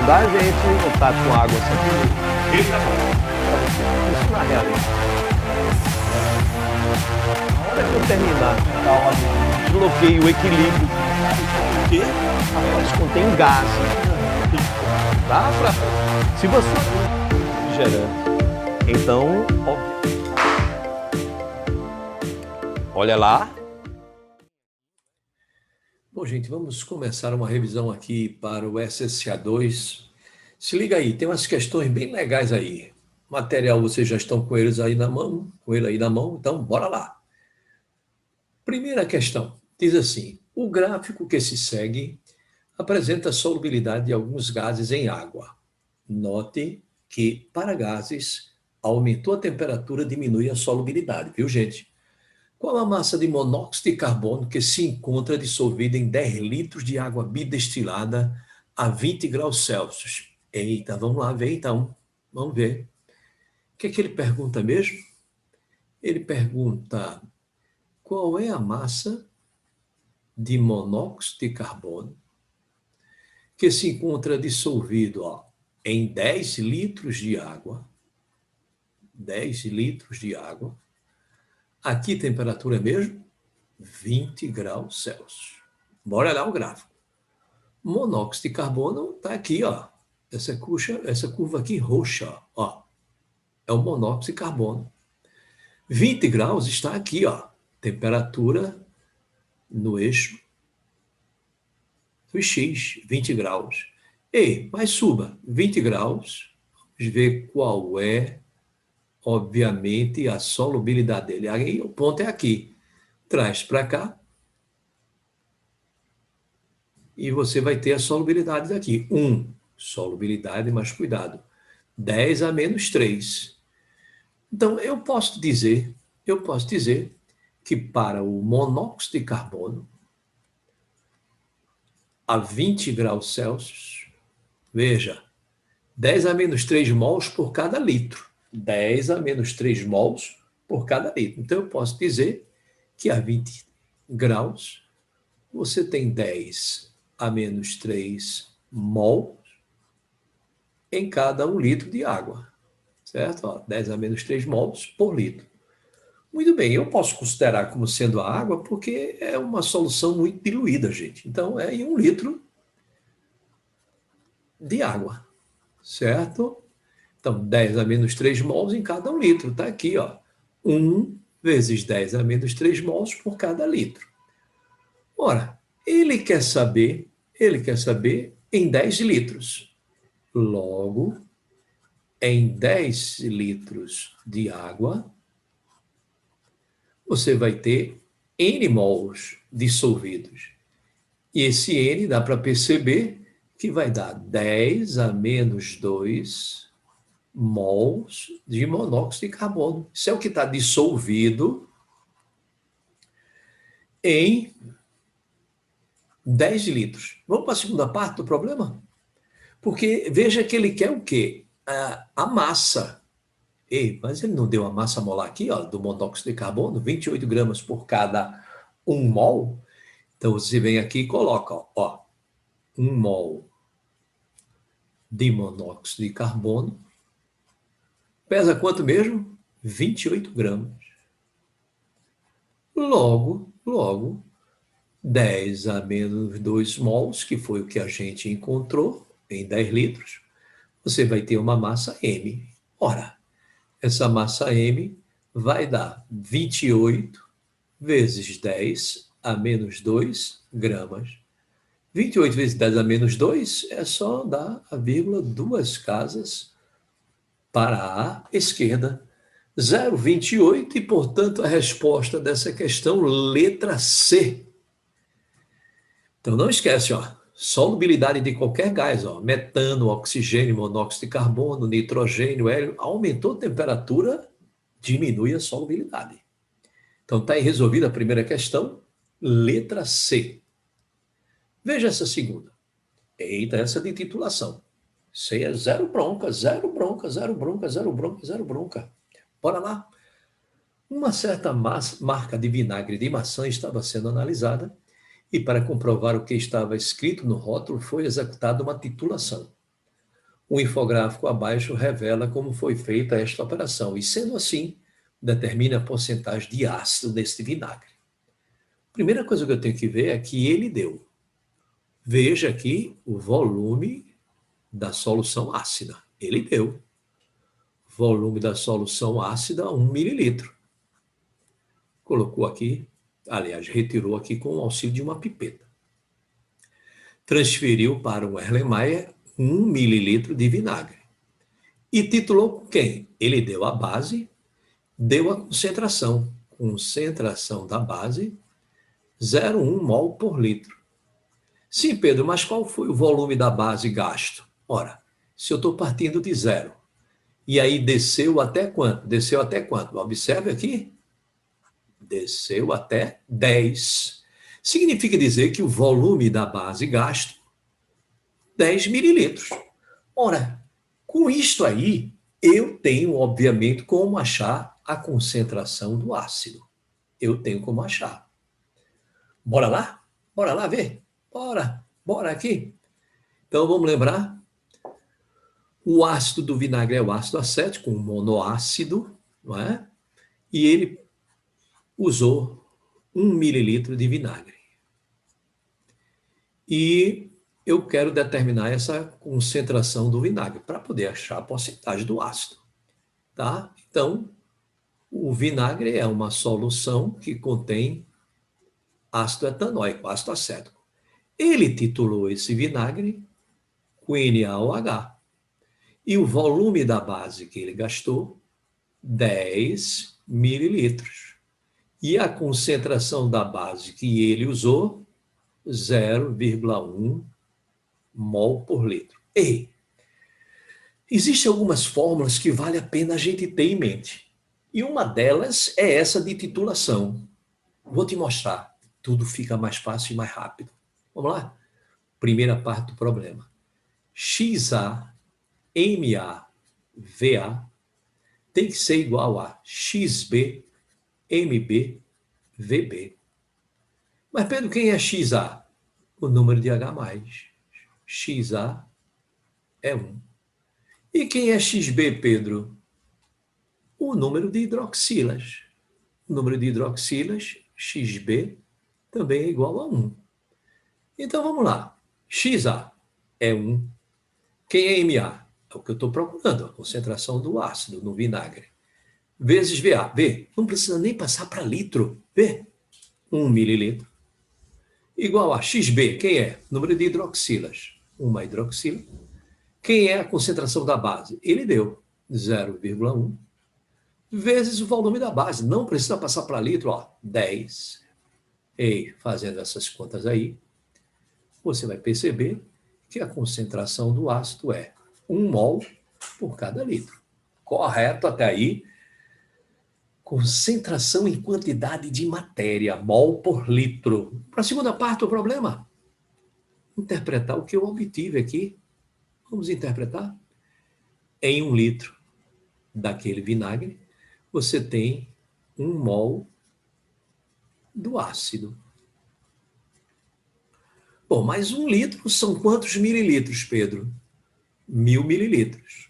ajudar a gente no tato com água assim. Eita, Isso na realidade. Na hora que eu terminar, desbloqueio o equilíbrio. o quê? Rapaz, contém gás. Dá pra. Se você. Refrigerante. Então, olha lá. Bom, gente, vamos começar uma revisão aqui para o SSA2. Se liga aí, tem umas questões bem legais aí. Material, vocês já estão com eles aí na mão, com ele aí na mão, então bora lá. Primeira questão, diz assim: o gráfico que se segue apresenta a solubilidade de alguns gases em água. Note que, para gases, aumentou a temperatura, diminui a solubilidade, viu, gente? Qual a massa de monóxido de carbono que se encontra dissolvida em 10 litros de água bidestilada a 20 graus Celsius? Eita, vamos lá ver então. Vamos ver. O que é que ele pergunta mesmo? Ele pergunta qual é a massa de monóxido de carbono que se encontra dissolvido em 10 litros de água. 10 litros de água. Aqui temperatura mesmo? 20 graus Celsius. Bora olhar o gráfico. Monóxido de carbono está aqui, ó. Essa curva aqui roxa, ó. É o monóxido de carbono. 20 graus está aqui, ó. Temperatura no eixo do X, 20 graus. Ei, mas suba, 20 graus. Vamos ver qual é, obviamente, a solubilidade dele. Aí o ponto é aqui. Traz para cá. E você vai ter a solubilidade daqui. 1, solubilidade, mas cuidado. 10 a menos 3. Então, eu posso dizer que para o monóxido de carbono, a 20 graus Celsius, veja, 10 a menos 3 mols por cada litro. 10 a menos 3 mols por cada litro. Então, eu posso dizer que a 20 graus, você tem 10 a menos 3 mols em cada 1 litro de água. Certo? Ó, 10 a menos 3 mols por litro. Muito bem, eu posso considerar como sendo a água porque é uma solução muito diluída, gente. Então, é em 1 litro de água, certo? Então, 10 a menos 3 mols em cada 1 litro. Está aqui, ó. 1 vezes 10 a menos 3 mols por cada litro. Ora, ele quer saber em 10 litros. Logo, em 10 litros de água, você vai ter N mols dissolvidos. E esse N dá para perceber que vai dar 10 a menos 2 mols de monóxido de carbono. Isso é o que está dissolvido em 10 litros. Vamos para a segunda parte do problema? Porque veja que ele quer o quê? A massa. Ei, mas ele não deu a massa molar aqui, ó, do monóxido de carbono, 28 gramas por cada 1 mol. Então, você vem aqui e coloca, ó, 1 mol de monóxido de carbono. Pesa quanto mesmo? 28 gramas. Logo, 10 a menos 2 mols, que foi o que a gente encontrou em 10 litros, você vai ter uma massa M. Ora, essa massa M vai dar 28 vezes 10 a menos 2 gramas. 28 vezes 10 a menos 2 é só dar a vírgula 2 casas para a esquerda. 0,28 e, portanto, a resposta dessa questão, letra C. Então, não esquece, ó, solubilidade de qualquer gás, ó, metano, oxigênio, monóxido de carbono, nitrogênio, hélio, aumentou a temperatura, diminui a solubilidade. Então, está aí resolvida a primeira questão, letra C. Veja essa segunda. Eita, essa de titulação. C é zero bronca, zero bronca, zero bronca, zero bronca, zero bronca. Bora lá. Uma certa marca de vinagre de maçã estava sendo analisada e, para comprovar o que estava escrito no rótulo, foi executada uma titulação. O infográfico abaixo revela como foi feita esta operação e, sendo assim, determina a porcentagem de ácido deste vinagre. Primeira coisa que eu tenho que ver é que ele deu. Veja aqui o volume da solução ácida. Ele deu. Volume da solução ácida, 1 mililitro. Colocou aqui, aliás, retirou aqui com o auxílio de uma pipeta. Transferiu para o Erlenmeyer 1 mililitro de vinagre. E titulou quem? Ele deu a base, deu a concentração. Concentração da base, 0,1 mol por litro. Sim, Pedro, mas qual foi o volume da base gasto? Ora, se eu estou partindo de zero, e aí desceu até quanto? Desceu até quanto? Observe aqui. Desceu até 10. Significa dizer que o volume da base gasto, 10 mililitros. Ora, com isto aí, eu tenho, obviamente, como achar a concentração do ácido. Eu tenho como achar. Bora lá? Bora lá ver? Bora aqui. Então, vamos lembrar? O ácido do vinagre é o ácido acético, um monoácido, não é? E ele usou 1 mililitro de vinagre. E eu quero determinar essa concentração do vinagre para poder achar a porcentagem do ácido. Tá? Então, o vinagre é uma solução que contém ácido etanóico, ácido acético. Ele titulou esse vinagre QNaOH. E o volume da base que ele gastou, 10 mililitros. E a concentração da base que ele usou, 0,1 mol por litro. E existem algumas fórmulas que vale a pena a gente ter em mente. E uma delas é essa de titulação. Vou te mostrar. Tudo fica mais fácil e mais rápido. Vamos lá? Primeira parte do problema. XA, MA, VA tem que ser igual a XB, MB, VB. Mas, Pedro, quem é XA? O número de H+. XA é 1. E quem é XB, Pedro? O número de hidroxilas. O número de hidroxilas, XB, também é igual a 1. Então, vamos lá. XA é 1. Quem é MA? É o que eu estou procurando, a concentração do ácido no vinagre. Vezes VA. V, não precisa nem passar para litro. V, 1 mililitro. Igual a XB, quem é? Número de hidroxilas. Uma hidroxila. Quem é a concentração da base? Ele deu 0,1 vezes o volume da base. Não precisa passar para litro, ó, 10. E fazendo essas contas aí, você vai perceber que a concentração do ácido é 1 mol por cada litro. Correto até aí? Concentração em quantidade de matéria, mol por litro. Para a segunda parte do problema, interpretar o que eu obtive aqui. Vamos interpretar? Em 1 litro daquele vinagre, você tem 1 mol do ácido. Bom, mas 1 litro são quantos mililitros, Pedro? 1000 mililitros.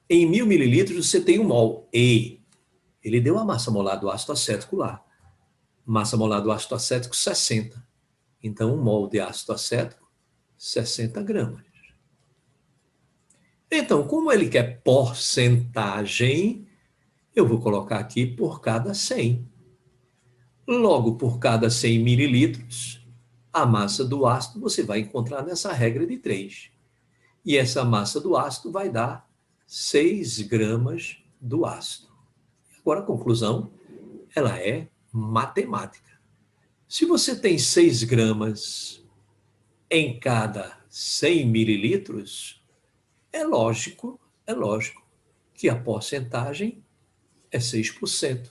Em 1000 mililitros você tem 1 mol. E ele deu a massa molar do ácido acético lá. Massa molar do ácido acético, 60. Então, 1 mol de ácido acético, 60 gramas. Então, como ele quer porcentagem, eu vou colocar aqui por cada 100. Logo, por cada 100 mililitros, a massa do ácido você vai encontrar nessa regra de 3. E essa massa do ácido vai dar 6 gramas do ácido. Agora, a conclusão, ela é matemática. Se você tem 6 gramas em cada 100 mililitros, é lógico que a porcentagem é 6%.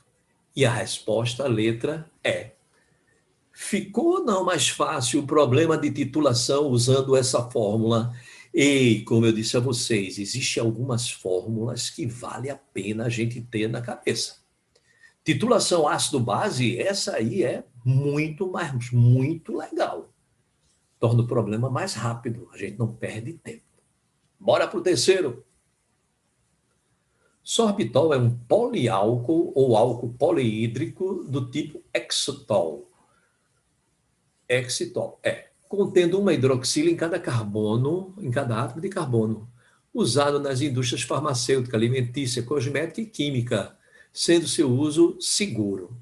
E a resposta, a letra é. Ficou ou não mais fácil o problema de titulação usando essa fórmula? E, como eu disse a vocês, existem algumas fórmulas que vale a pena a gente ter na cabeça. Titulação ácido-base, essa aí é muito, mas muito legal. Torna o problema mais rápido, a gente não perde tempo. Bora para o terceiro. Sorbitol é um poliálcool ou álcool poliídrico do tipo hexitol. Hexitol, contendo uma hidroxila em cada carbono, em cada átomo de carbono, usado nas indústrias farmacêutica, alimentícia, cosmética e química, sendo seu uso seguro.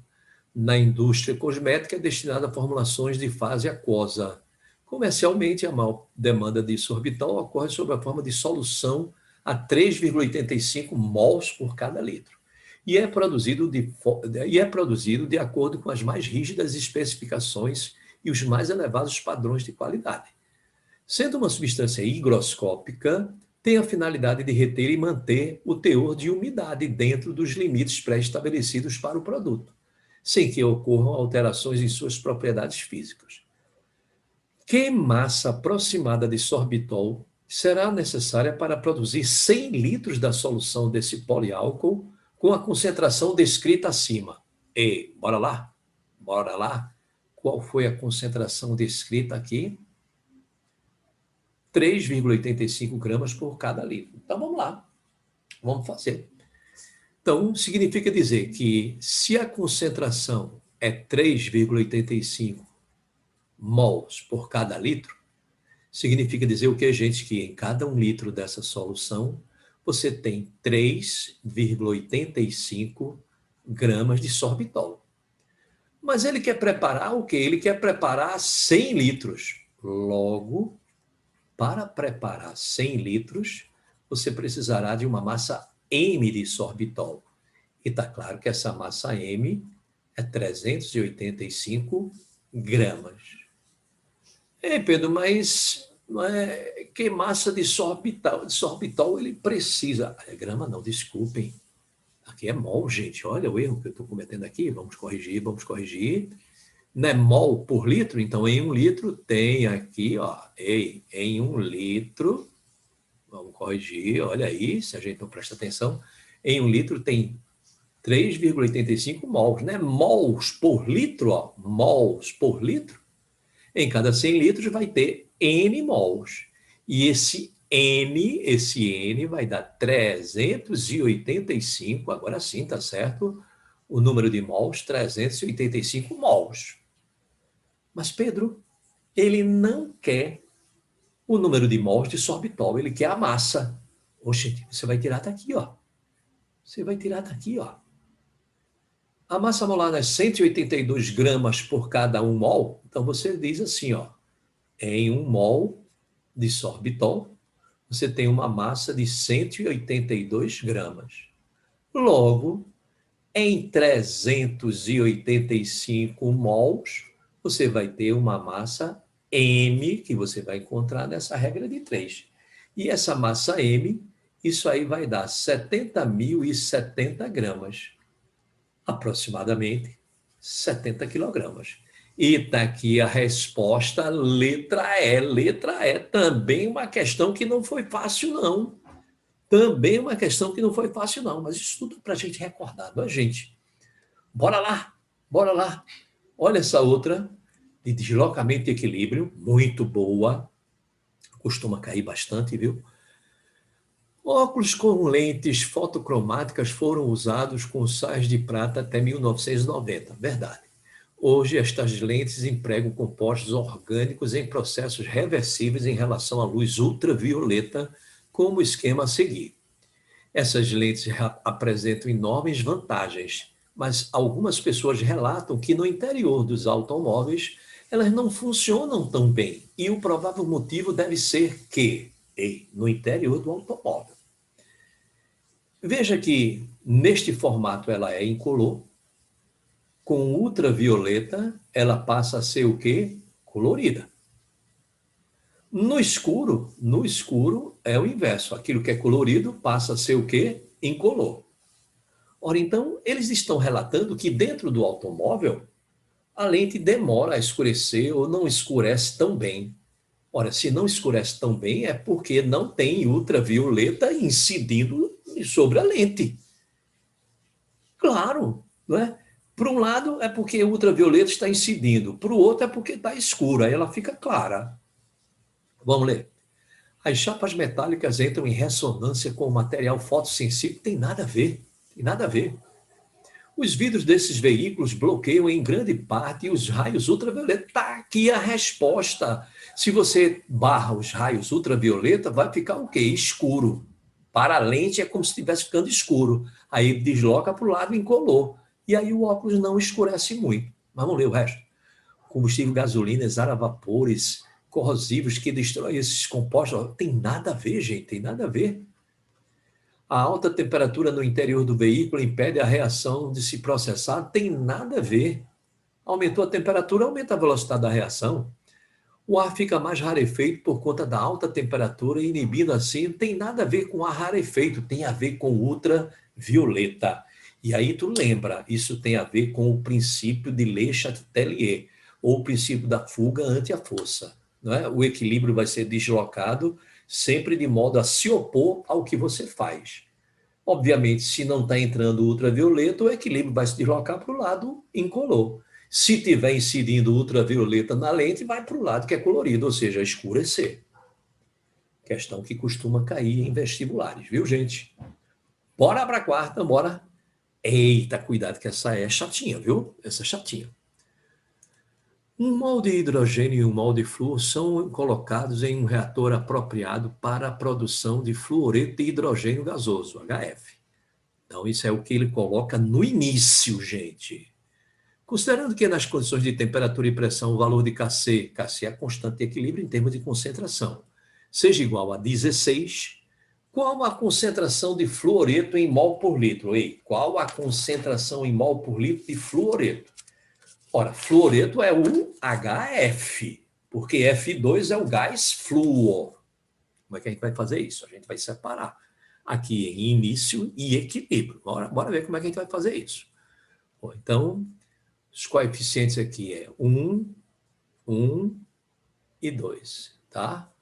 Na indústria cosmética é destinado a formulações de fase aquosa. Comercialmente, a maior demanda de sorbitol ocorre sob a forma de solução a 3,85 mols por cada litro. E é produzido de acordo com as mais rígidas especificações e os mais elevados padrões de qualidade. Sendo uma substância higroscópica, tem a finalidade de reter e manter o teor de umidade dentro dos limites pré-estabelecidos para o produto, sem que ocorram alterações em suas propriedades físicas. Que massa aproximada de sorbitol será necessária para produzir 100 litros da solução desse poliálcool com a concentração descrita acima? E, bora lá? Bora lá? Qual foi a concentração descrita aqui? 3,85 gramas por cada litro. Então, vamos lá. Vamos fazer. Então, significa dizer que se a concentração é 3,85 mols por cada litro, significa dizer o que, gente? Que em cada 1 litro dessa solução, você tem 3,85 gramas de sorbitol. Mas ele quer preparar o quê? Ele quer preparar 100 litros. Logo, para preparar 100 litros, você precisará de uma massa M de sorbitol. E está claro que essa massa M é 385 gramas. Ei, Pedro, mas não é, que massa de sorbitol ele precisa? Grama não, desculpem. Aqui é mol, gente. Olha o erro que eu estou cometendo aqui. Vamos corrigir, vamos corrigir. Não é mol por litro? Então, em 1 litro tem aqui, ó. Em 1 litro, vamos corrigir, olha aí, se a gente não presta atenção. Em 1 litro tem 3,85 mols, né? Mols por litro, ó. Mols por litro. Em cada 100 litros vai ter N mols. E esse N vai dar 385, agora sim, tá certo? O número de mols, 385 mols. Mas, Pedro, ele não quer o número de mols de sorbitol, ele quer a massa. Oxe, você vai tirar daqui, ó. Você vai tirar daqui, ó. A massa molar é 182 gramas por cada 1 mol. Então, você diz assim, ó. Em 1 mol de sorbitol, você tem uma massa de 182 gramas. Logo, em 385 mols, você vai ter uma massa M, que você vai encontrar nessa regra de 3. E essa massa M, isso aí vai dar 70.070 gramas. Aproximadamente 70 quilogramas. E está aqui a resposta, letra E. Letra E, também uma questão que não foi fácil, não. Também uma questão que não foi fácil, não. Mas isso tudo para a gente recordar, não é, gente? Bora lá, bora lá. Olha essa outra, de deslocamento e equilíbrio, muito boa. Costuma cair bastante, viu? Óculos com lentes fotocromáticas foram usados com sais de prata até 1990, verdade. Hoje, estas lentes empregam compostos orgânicos em processos reversíveis em relação à luz ultravioleta, como o esquema a seguir. Essas lentes apresentam enormes vantagens, mas algumas pessoas relatam que no interior dos automóveis elas não funcionam tão bem, e o provável motivo deve ser que, no interior do automóvel. Veja que neste formato ela é incolor. Com ultravioleta, ela passa a ser o quê? Colorida. No escuro é o inverso. Aquilo que é colorido passa a ser o quê? Incolor. Ora, então, eles estão relatando que dentro do automóvel, a lente demora a escurecer ou não escurece tão bem. Ora, se não escurece tão bem, é porque não tem ultravioleta incidindo sobre a lente. Claro, não é? Por um lado, é porque o ultravioleta está incidindo. Por outro, é porque está escura. Aí ela fica clara. Vamos ler. As chapas metálicas entram em ressonância com o material fotossensível. Tem nada a ver, tem nada a ver. Os vidros desses veículos bloqueiam em grande parte os raios ultravioleta. Está aqui a resposta. Se você barra os raios ultravioleta, vai ficar o quê? Escuro. Para a lente é como se estivesse ficando escuro. Aí desloca para o lado incolor. E aí o óculos não escurece muito. Mas vamos ler o resto. Combustível, gasolina, exala vapores corrosivos que destroem esses compostos. Tem nada a ver, gente, tem nada a ver. A alta temperatura no interior do veículo impede a reação de se processar. Tem nada a ver. Aumentou a temperatura, aumenta a velocidade da reação. O ar fica mais rarefeito por conta da alta temperatura, inibindo assim. Não tem nada a ver com ar rarefeito, tem a ver com ultravioleta. E aí tu lembra, isso tem a ver com o princípio de Le Chatelier, ou o princípio da fuga ante a força. Não é? O equilíbrio vai ser deslocado sempre de modo a se opor ao que você faz. Obviamente, se não está entrando ultravioleta, o equilíbrio vai se deslocar para o lado incolor. Se tiver incidindo ultravioleta na lente, vai para o lado que é colorido, ou seja, escurecer. Questão que costuma cair em vestibulares, viu, gente? Bora para a quarta, bora. Eita, cuidado que essa é chatinha, viu? Essa é chatinha. Um molde de hidrogênio e um molde de flúor são colocados em um reator apropriado para a produção de fluoreto de hidrogênio gasoso, HF. Então, isso é o que ele coloca no início, gente. Considerando que nas condições de temperatura e pressão o valor de Kc é a constante de equilíbrio em termos de concentração, seja igual a 16, qual a concentração de fluoreto em mol por litro? Ei, qual a concentração em mol por litro de fluoreto? Ora, fluoreto é o HF, porque F2 é o gás flúor. Como é que a gente vai fazer isso? A gente vai separar aqui em início e equilíbrio. Bora ver como é que a gente vai fazer isso. Bom, então, os coeficientes aqui é 1, 1 e 2, tá?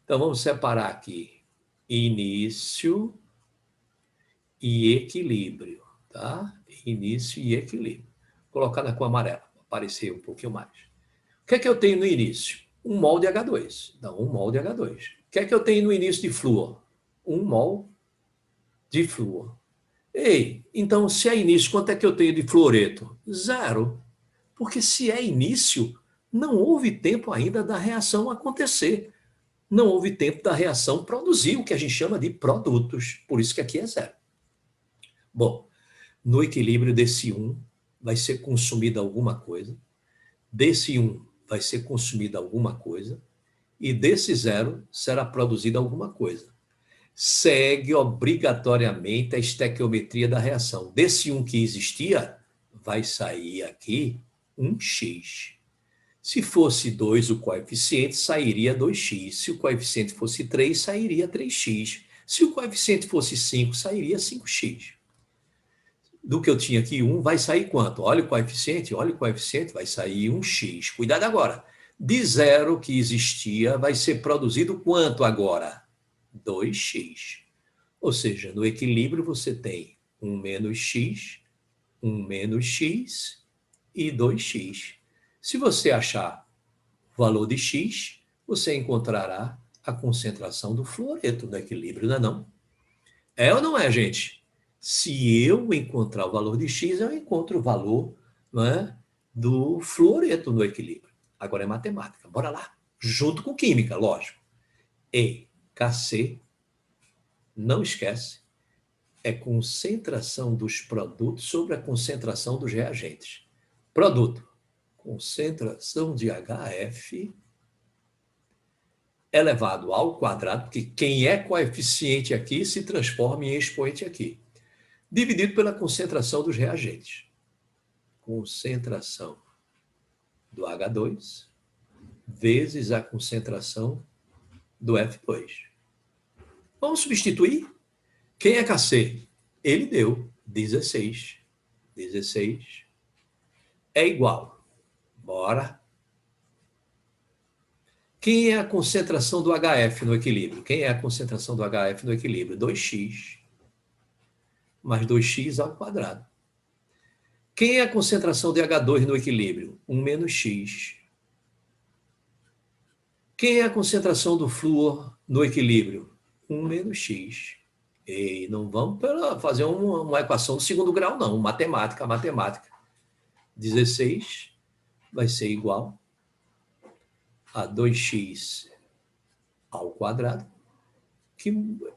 Então, vamos separar aqui início e equilíbrio, tá? Início e equilíbrio. Vou colocar na cor amarela, para aparecer um pouquinho mais. O que é que eu tenho no início? Um mol de H2. Então, um mol de H2. O que é que eu tenho no início de flúor? Um mol de flúor. Ei, então, se é início, quanto é que eu tenho de fluoreto? 0. Porque se é início, não houve tempo ainda da reação acontecer. Não houve tempo da reação produzir o que a gente chama de produtos. Por isso que aqui é 0. Bom, no equilíbrio desse 1 vai ser consumida alguma coisa, desse 1 vai ser consumida alguma coisa, e desse 0 será produzida alguma coisa. Segue obrigatoriamente a estequiometria da reação. Desse 1 que existia, vai sair aqui um x. Se fosse 2 o coeficiente, sairia 2x. Se o coeficiente fosse 3, sairia 3x. Se o coeficiente fosse 5, sairia 5x. Do que eu tinha aqui, 1, vai sair quanto? Olha o coeficiente, vai sair 1x. Cuidado agora. De 0 que existia, vai ser produzido quanto agora? 2x. Ou seja, no equilíbrio você tem 1 menos x, 1 menos x e 2x. Se você achar o valor de x, você encontrará a concentração do fluoreto no equilíbrio, não é não? É ou não é, gente? Se eu encontrar o valor de x, eu encontro o valor, não é, do fluoreto no equilíbrio. Agora é matemática. Bora lá. Junto com química, lógico. E Kc, não esquece, é concentração dos produtos sobre a concentração dos reagentes. Produto, concentração de HF elevado ao quadrado, porque quem é coeficiente aqui se transforma em expoente aqui, dividido pela concentração dos reagentes. Concentração do H2 vezes a concentração do F2. Vamos substituir? Quem é Kc? Ele deu 16. 16 é igual. Bora. Quem é a concentração do HF no equilíbrio? Quem é a concentração do HF no equilíbrio? 2x mais 2x ao quadrado. Quem é a concentração de H2 no equilíbrio? 1 menos x Quem é a concentração do flúor no equilíbrio? 1 menos x. E não vamos fazer uma equação do segundo grau, não. Matemática, matemática. 16 vai ser igual a 2x ao quadrado, que,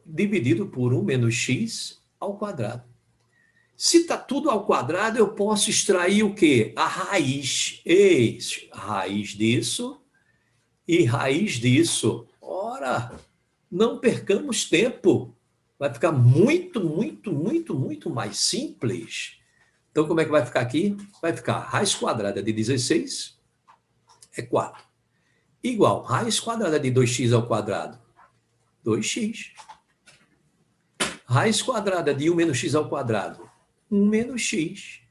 dividido por 1 menos x ao quadrado. Se está tudo ao quadrado, eu posso extrair o quê? A raiz. Raiz disso e raiz disso. Ora, não percamos tempo. Vai ficar muito, muito, muito, muito mais simples. Então, como é que vai ficar aqui? Vai ficar raiz quadrada de 16 é 4. Igual raiz quadrada de 2x ao quadrado, 2x. Raiz quadrada de 1 menos x ao quadrado, 1 menos x.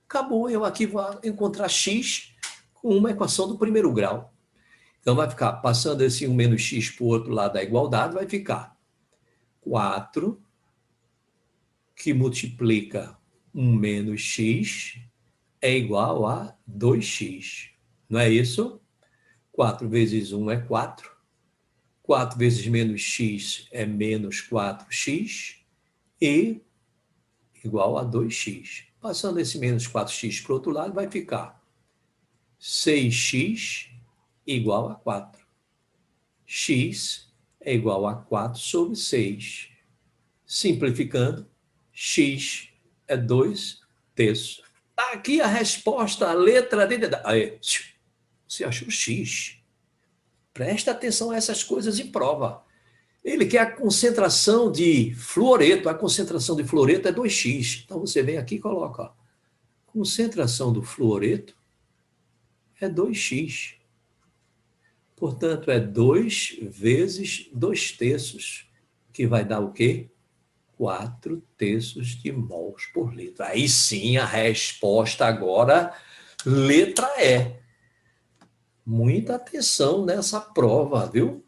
Acabou, eu aqui vou encontrar x com uma equação do primeiro grau. Então, vai ficar, passando esse 1 menos x para o outro lado da igualdade, vai ficar 4, que multiplica 1 menos x, é igual a 2x. Não é isso? 4 vezes 1 é 4. 4 vezes menos x é menos 4x. E igual a 2x. Passando esse menos 4x para o outro lado, vai ficar 6x igual a 4. X é igual a 4 sobre 6. Simplificando, x é 2 terços. Aqui a resposta, a letra D. Aí, você achou x? Presta atenção a essas coisas em prova. Ele quer a concentração de fluoreto. A concentração de fluoreto é 2x. Então, você vem aqui e coloca. Ó, concentração do fluoreto é 2x. Portanto, é 2 vezes 2 terços, que vai dar o quê? 4 terços de mols por litro. Aí sim, a resposta agora, letra E. Muita atenção nessa prova, viu?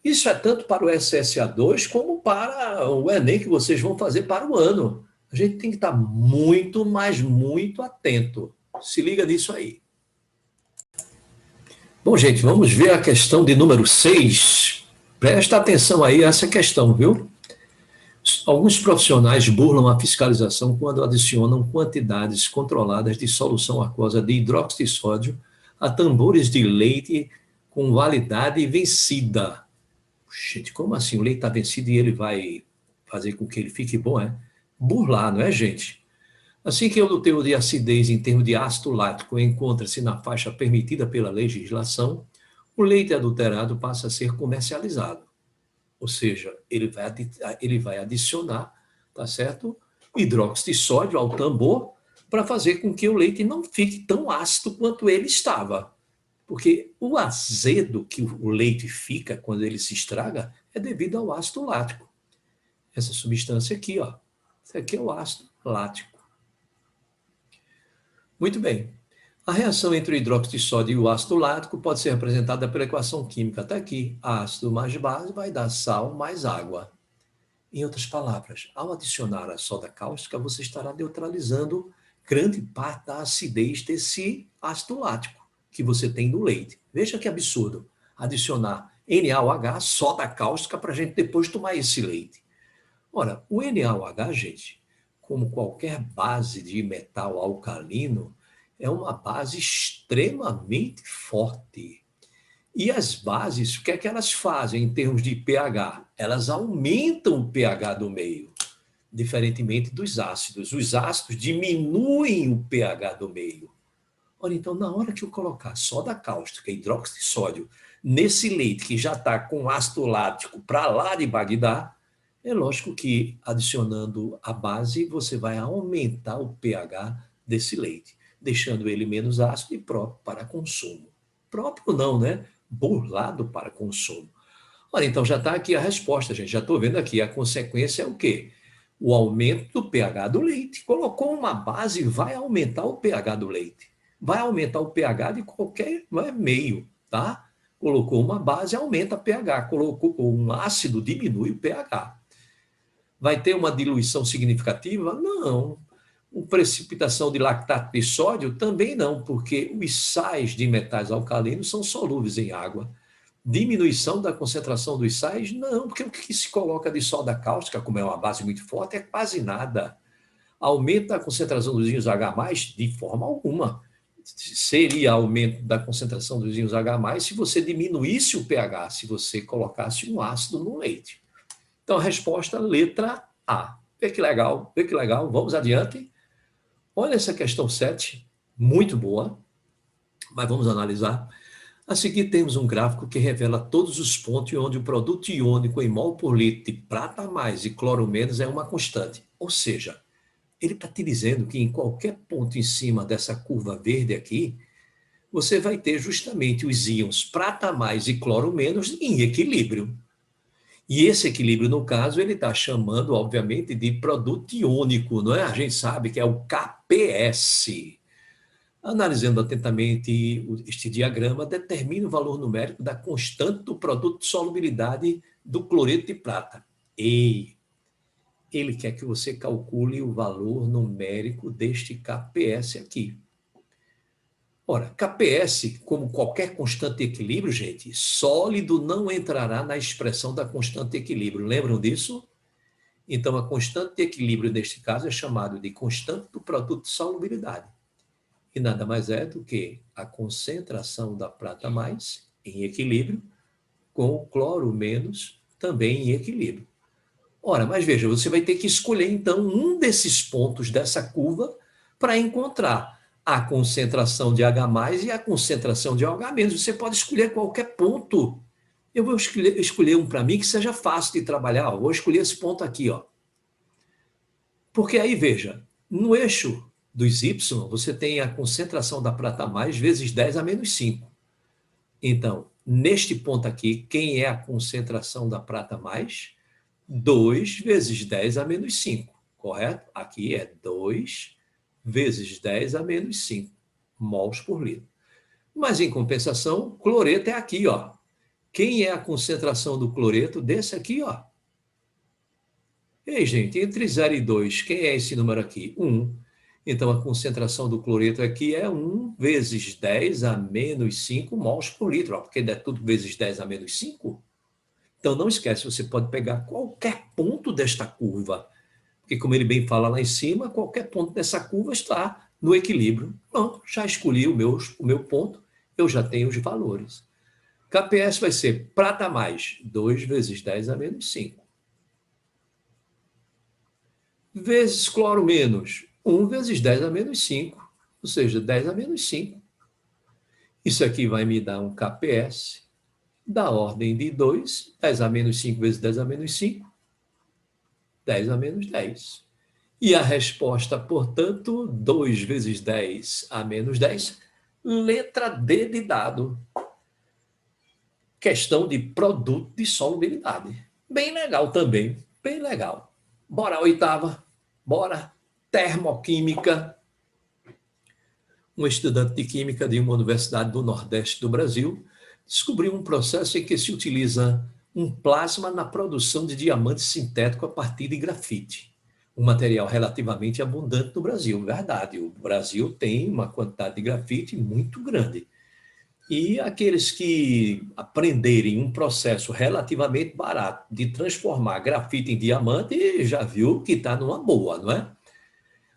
Isso é tanto para o SSA2 como para o Enem que vocês vão fazer para o ano. A gente tem que estar muito, mas muito atento. Se liga nisso aí. Bom, gente, vamos ver a questão de número 6. Presta atenção aí a essa questão, viu? Alguns profissionais burlam a fiscalização quando adicionam quantidades controladas de solução aquosa de hidróxido de sódio a tambores de leite com validade vencida. Gente, como assim? O leite está vencido e ele vai fazer com que ele fique bom, é? Burlar, não é, gente? Assim que o teor de acidez em termos de ácido lático encontra-se na faixa permitida pela legislação, o leite adulterado passa a ser comercializado. Ou seja, ele vai adicionar, tá certo? Hidróxido de sódio ao tambor para fazer com que o leite não fique tão ácido quanto ele estava. Porque o azedo que o leite fica quando ele se estraga é devido ao ácido lático. Essa substância aqui, ó, isso aqui é o ácido lático. Muito bem. A reação entre o hidróxido de sódio e o ácido lático pode ser representada pela equação química. Está aqui. Ácido mais base vai dar sal mais água. Em outras palavras, ao adicionar a soda cáustica, você estará neutralizando grande parte da acidez desse ácido lático que você tem no leite. Veja que absurdo. Adicionar NaOH, soda cáustica, para a gente depois tomar esse leite. Ora, o NaOH, gente, como qualquer base de metal alcalino, é uma base extremamente forte. E as bases, o que é que elas fazem em termos de pH? Elas aumentam o pH do meio, diferentemente dos ácidos. Os ácidos diminuem o pH do meio. Ora, então, na hora que eu colocar soda cáustica, hidróxido de sódio, nesse leite que já está com ácido lático para lá de Bagdá, é lógico que, adicionando a base, você vai aumentar o pH desse leite, deixando ele menos ácido e próprio para consumo. Próprio não, né? Burlado para consumo. Olha, então já está aqui a resposta, gente. Já estou vendo aqui. A consequência é o quê? O aumento do pH do leite. Colocou uma base, vai aumentar o pH do leite. Vai aumentar o pH de qualquer meio, tá? Colocou uma base, aumenta o pH. Colocou um ácido, diminui o pH. Vai ter uma diluição significativa? Não. Uma precipitação de lactato de sódio? Também não, porque os sais de metais alcalinos são solúveis em água. Diminuição da concentração dos sais? Não, porque o que se coloca de soda cáustica, como é uma base muito forte, é quase nada. Aumenta a concentração dos íons H+, de forma alguma. Seria aumento da concentração dos íons H+, se você diminuísse o pH, se você colocasse um ácido no leite. Então, a resposta, letra A. Vê que legal, vamos adiante. Olha essa questão 7, muito boa, mas vamos analisar. A seguir, temos um gráfico que revela todos os pontos onde o produto iônico em mol por litro de prata mais e cloro menos é uma constante. Ou seja, ele está te dizendo que em qualquer ponto em cima dessa curva verde aqui, você vai ter justamente os íons prata mais e cloro menos em equilíbrio. E esse equilíbrio, no caso, ele está chamando, obviamente, de produto iônico, não é? A gente sabe que é o KPS. Analisando atentamente este diagrama, determina o valor numérico da constante do produto de solubilidade do cloreto de prata. E ele quer que você calcule o valor numérico deste KPS aqui. Ora, KPS, como qualquer constante de equilíbrio, gente, sólido não entrará na expressão da constante de equilíbrio. Lembram disso? Então, a constante de equilíbrio, neste caso, é chamado de constante do produto de solubilidade. E nada mais é do que a concentração da prata mais em equilíbrio com o cloro menos também em equilíbrio. Ora, mas veja, você vai ter que escolher, então, um desses pontos dessa curva para encontrar a concentração de H+, e a concentração de OH-. Você pode escolher qualquer ponto. Eu vou escolher um para mim que seja fácil de trabalhar. Eu vou escolher esse ponto aqui, ó. Porque aí, veja, no eixo dos Y, você tem a concentração da prata mais vezes 10 a menos 5. Então, neste ponto aqui, quem é a concentração da prata mais? 2 vezes 10 a menos 5, correto? Aqui é 2 vezes 10 a menos 5 mols por litro. Mas, em compensação, cloreto é aqui, ó. Quem é a concentração do cloreto? Desse aqui, ó. Ei, gente, entre 0 e 2, quem é esse número aqui? 1. Então, a concentração do cloreto aqui é 1 vezes 10 a menos 5 mols por litro, ó, porque é tudo vezes 10 a menos 5. Então, não esquece, você pode pegar qualquer ponto desta curva, porque, como ele bem fala lá em cima, qualquer ponto dessa curva está no equilíbrio. Pronto, já escolhi o meu ponto, eu já tenho os valores. KPS vai ser prata mais 2 vezes 10 a menos 5. Vezes cloro menos 1 vezes 10 a menos 5, ou seja, 10 a menos 5. Isso aqui vai me dar um KPS da ordem de 2, 10 a menos 5 vezes 10 a menos 5, 10 a menos 10. E a resposta, portanto, 2 vezes 10 a menos 10, letra D de dado. Questão de produto de solubilidade. Bem legal também, bem legal. Bora a oitava, bora. Termoquímica. Um estudante de química de uma universidade do Nordeste do Brasil descobriu um processo em que se utiliza um plasma na produção de diamante sintético a partir de grafite, um material relativamente abundante no Brasil. Verdade, o Brasil tem uma quantidade de grafite muito grande. E aqueles que aprenderem um processo relativamente barato de transformar grafite em diamante, já viu que está numa boa, não é?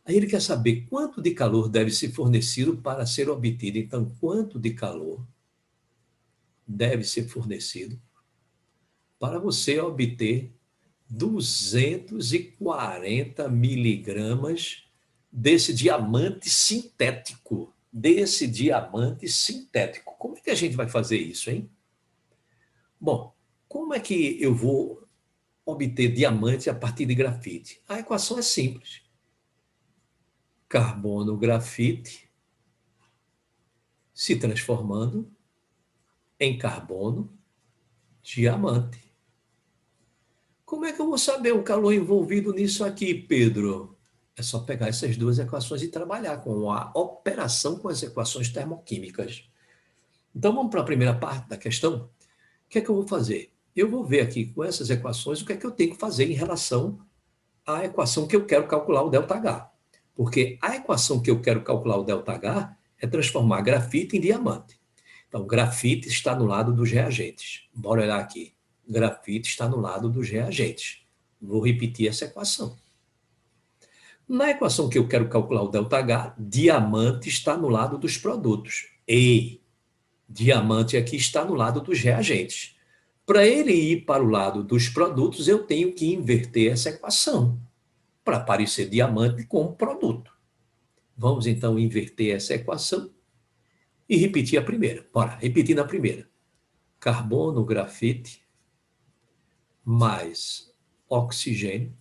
Aí ele quer saber quanto de calor deve ser fornecido para ser obtido. Então, quanto de calor deve ser fornecido para você obter 240 miligramas desse diamante sintético. Como é que a gente vai fazer isso, hein? Bom, como é que eu vou obter diamante a partir de grafite? A equação é simples. Carbono, grafite, se transformando em carbono, diamante. Como é que eu vou saber o calor envolvido nisso aqui, Pedro? É só pegar essas duas equações e trabalhar com a operação com as equações termoquímicas. Então, vamos para a primeira parte da questão. O que é que eu vou fazer? Eu vou ver aqui com essas equações o que é que eu tenho que fazer em relação à equação que eu quero calcular o ΔH. Porque a equação que eu quero calcular o ΔH é transformar grafite em diamante. Então, grafite está no lado dos reagentes. Bora olhar aqui. Grafite está no lado dos reagentes. Vou repetir essa equação. Na equação que eu quero calcular o ΔH, diamante está no lado dos produtos. E diamante aqui está no lado dos reagentes. Para ele ir para o lado dos produtos, eu tenho que inverter essa equação para aparecer diamante como produto. Vamos então inverter essa equação e repetir a primeira. Bora, repetir na primeira. Carbono, grafite, mais oxigênio,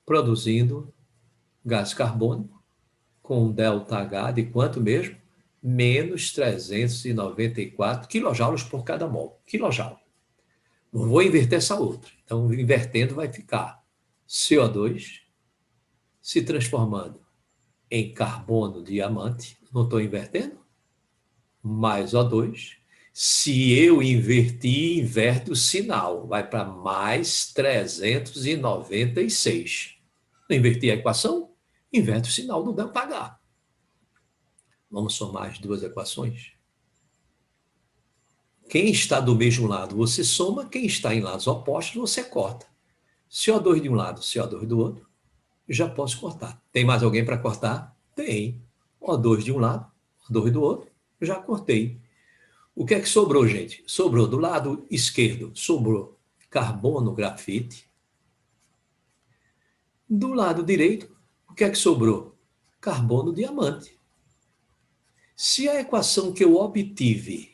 produzindo gás carbônico, com ΔH de quanto mesmo? Menos 394 quilojoules por cada mol. Quilojoule. Vou inverter essa outra. Então, invertendo vai ficar CO2 se transformando em carbono diamante. Não estou invertendo? Mais O2. Se eu invertir, inverte o sinal. Vai para mais 396. Não inverti a equação? Inverte o sinal do ΔH. Vamos somar as duas equações? Quem está do mesmo lado, você soma. Quem está em lados opostos, você corta. CO2 de um lado, CO2 do outro. Já posso cortar. Tem mais alguém para cortar? Tem. O2 de um lado, O2 do outro. Já cortei. O que é que sobrou, gente? Sobrou do lado esquerdo, sobrou carbono, grafite. Do lado direito, o que é que sobrou? Carbono, diamante. Se a equação que eu obtive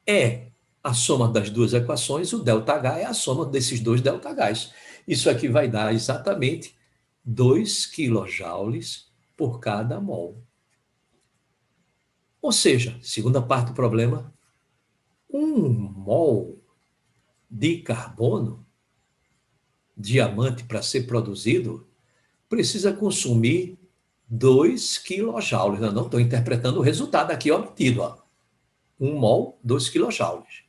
é a soma das duas equações, o ΔH é a soma desses dois ΔHs. Isso aqui vai dar exatamente 2 quilojoules por cada mol. Ou seja, segunda parte do problema, 1 mol de carbono, diamante, para ser produzido, precisa consumir 2 quilojoules. Eu não estou interpretando o resultado aqui obtido. Ó. 1 mol, 2 quilojoules.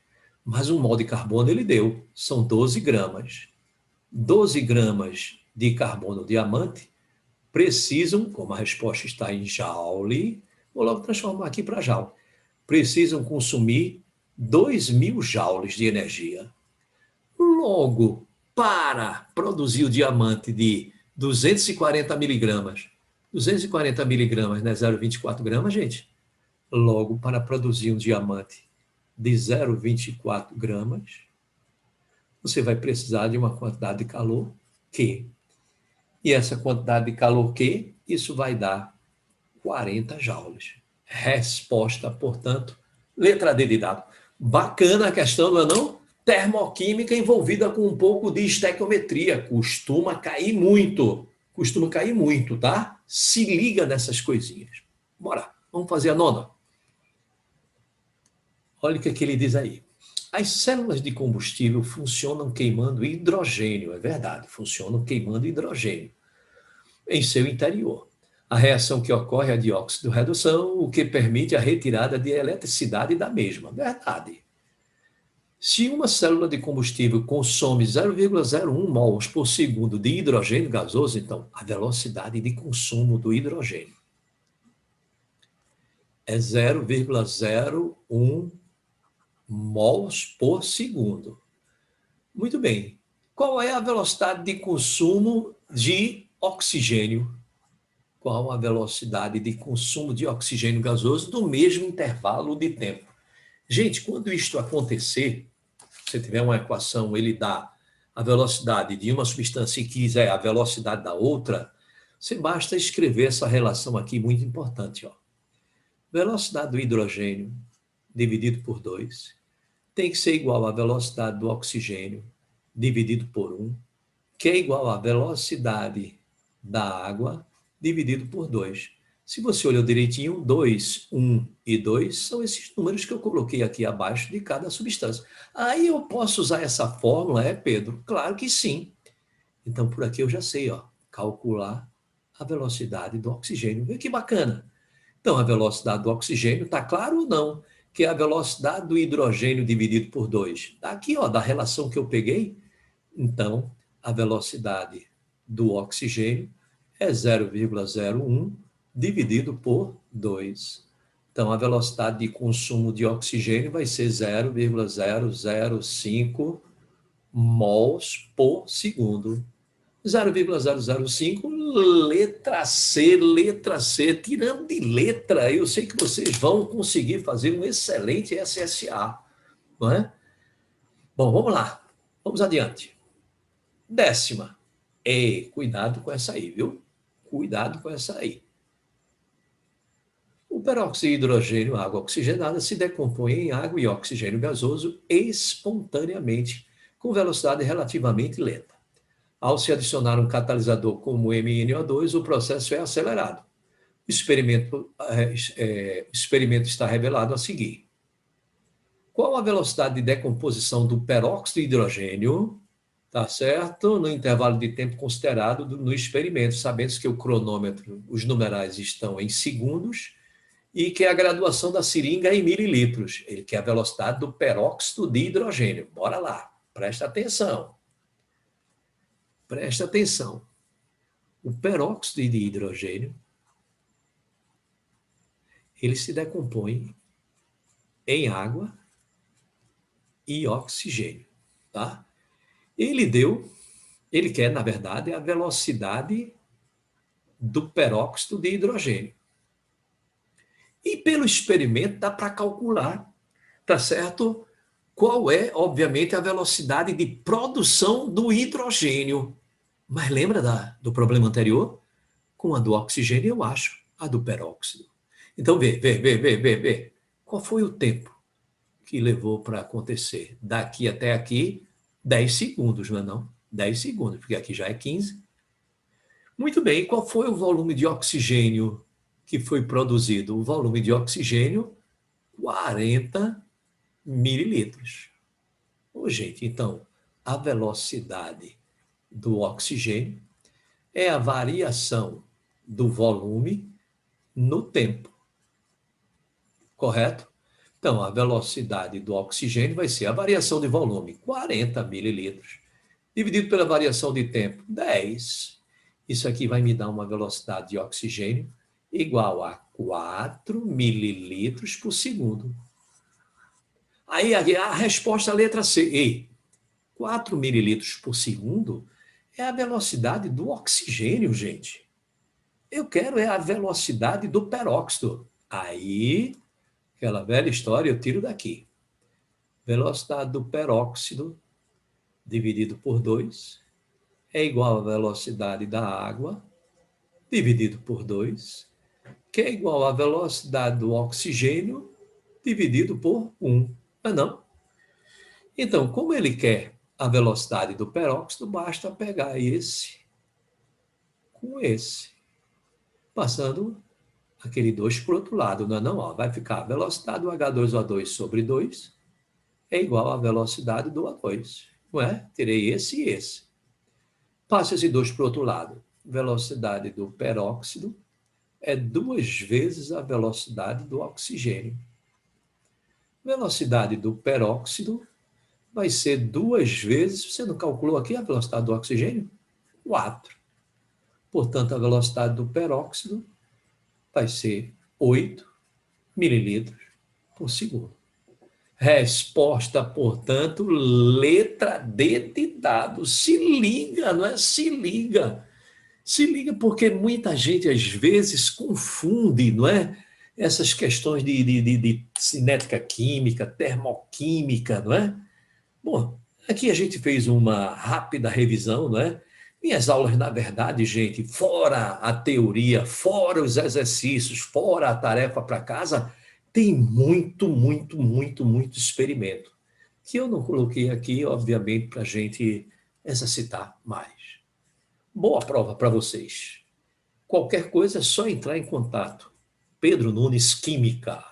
Mas 1 mol de carbono ele deu, são 12 gramas. 12 gramas de carbono diamante precisam, como a resposta está em joule, vou logo transformar aqui para joule, precisam consumir 2.000 joules de energia. Logo, para produzir o diamante de 240 miligramas, 240 miligramas, né, 0,24 gramas, gente? Logo, para produzir um diamante de 0,24 gramas, você vai precisar de uma quantidade de calor Q. E essa quantidade de calor Q, isso vai dar 40 joules. Resposta, portanto, letra D de dado. Bacana a questão, não é não? Termoquímica envolvida com um pouco de estequiometria. Costuma cair muito, tá? Se liga nessas coisinhas. Bora, vamos fazer a nona. Olha o que ele diz aí. As células de combustível funcionam queimando hidrogênio, é verdade, funcionam queimando hidrogênio em seu interior. A reação que ocorre é a de óxido-redução, o que permite a retirada de eletricidade da mesma, verdade. Se uma célula de combustível consome 0,01 mols por segundo de hidrogênio gasoso, então a velocidade de consumo do hidrogênio é 0,01 mols por segundo. Muito bem. Qual é a velocidade de consumo de oxigênio? Qual a velocidade de consumo de oxigênio gasoso no mesmo intervalo de tempo? Gente, quando isto acontecer, se tiver uma equação, ele dá a velocidade de uma substância e quiser a velocidade da outra, você basta escrever essa relação aqui, muito importante. Ó. Velocidade do hidrogênio dividido por 2 tem que ser igual à velocidade do oxigênio dividido por 1, que é igual à velocidade da água dividido por 2. Se você olhou direitinho, 2, 1 e 2 são esses números que eu coloquei aqui abaixo de cada substância. Aí eu posso usar essa fórmula, Pedro? Claro que sim. Então, por aqui eu já sei, ó, calcular a velocidade do oxigênio. Vê que bacana. Então, a velocidade do oxigênio, está claro ou não? Que é a velocidade do hidrogênio dividido por 2. Está aqui, ó, da relação que eu peguei. Então, a velocidade do oxigênio é 0,01 dividido por 2. Então, a velocidade de consumo de oxigênio vai ser 0,005 mols por segundo. 0,005, letra C, tirando de letra, eu sei que vocês vão conseguir fazer um excelente SSA, não é? Bom, vamos lá, vamos adiante. 10ª. Cuidado com essa aí, viu? Cuidado com essa aí. O peróxido de hidrogênio, água oxigenada, se decompõe em água e oxigênio gasoso espontaneamente, com velocidade relativamente lenta. Ao se adicionar um catalisador como o MnO2, o processo é acelerado. O experimento está revelado a seguir. Qual a velocidade de decomposição do peróxido de hidrogênio, tá certo? No intervalo de tempo considerado no experimento, sabendo que o cronômetro, os numerais estão em segundos e que a graduação da seringa é em mililitros. Ele quer a velocidade do peróxido de hidrogênio. Bora lá, presta atenção. Presta atenção. O peróxido de hidrogênio, ele se decompõe em água e oxigênio, tá? Ele quer, na verdade, a velocidade do peróxido de hidrogênio. E pelo experimento dá para calcular, tá certo? Qual é, obviamente, a velocidade de produção do hidrogênio. Mas lembra do problema anterior? Com a do oxigênio, eu acho a do peróxido. Então, vê. Qual foi o tempo que levou para acontecer? Daqui até aqui, 10 segundos, não é não? 10 segundos, porque aqui já é 15. Muito bem, qual foi o volume de oxigênio que foi produzido? O volume de oxigênio, 40 mililitros. Ô, gente, então, a velocidade do oxigênio é a variação do volume no tempo. Correto? Então, a velocidade do oxigênio vai ser a variação de volume, 40 mililitros, dividido pela variação de tempo, 10. Isso aqui vai me dar uma velocidade de oxigênio igual a 4 mililitros por segundo. Aí a resposta à letra C. 4 mililitros por segundo é a velocidade do oxigênio, gente. Eu quero a velocidade do peróxido. Aí, aquela velha história, eu tiro daqui. Velocidade do peróxido dividido por 2 é igual à velocidade da água dividido por 2, que é igual à velocidade do oxigênio dividido por 1. Não? Então, como ele quer a velocidade do peróxido, basta pegar esse com esse, passando aquele 2 para o outro lado, não? Ó, vai ficar a velocidade do H2O2 sobre 2 é igual à velocidade do O2, não é? Terei esse e esse. Passa esse 2 para o outro lado. Velocidade do peróxido é 2 vezes a velocidade do oxigênio. Velocidade do peróxido vai ser 2 vezes, você não calculou aqui a velocidade do oxigênio? 4. Portanto, a velocidade do peróxido vai ser 8 mililitros por segundo. Resposta, portanto, letra D de dado. Se liga, não é? Se liga. Se liga porque muita gente, às vezes, confunde, não é? Essas questões de cinética química, termoquímica, não é? Bom, aqui a gente fez uma rápida revisão, não é? Minhas aulas, na verdade, gente, fora a teoria, fora os exercícios, fora a tarefa para casa, tem muito experimento, que eu não coloquei aqui, obviamente, para a gente exercitar mais. Boa prova para vocês. Qualquer coisa é só entrar em contato. Pedro Nunes Química.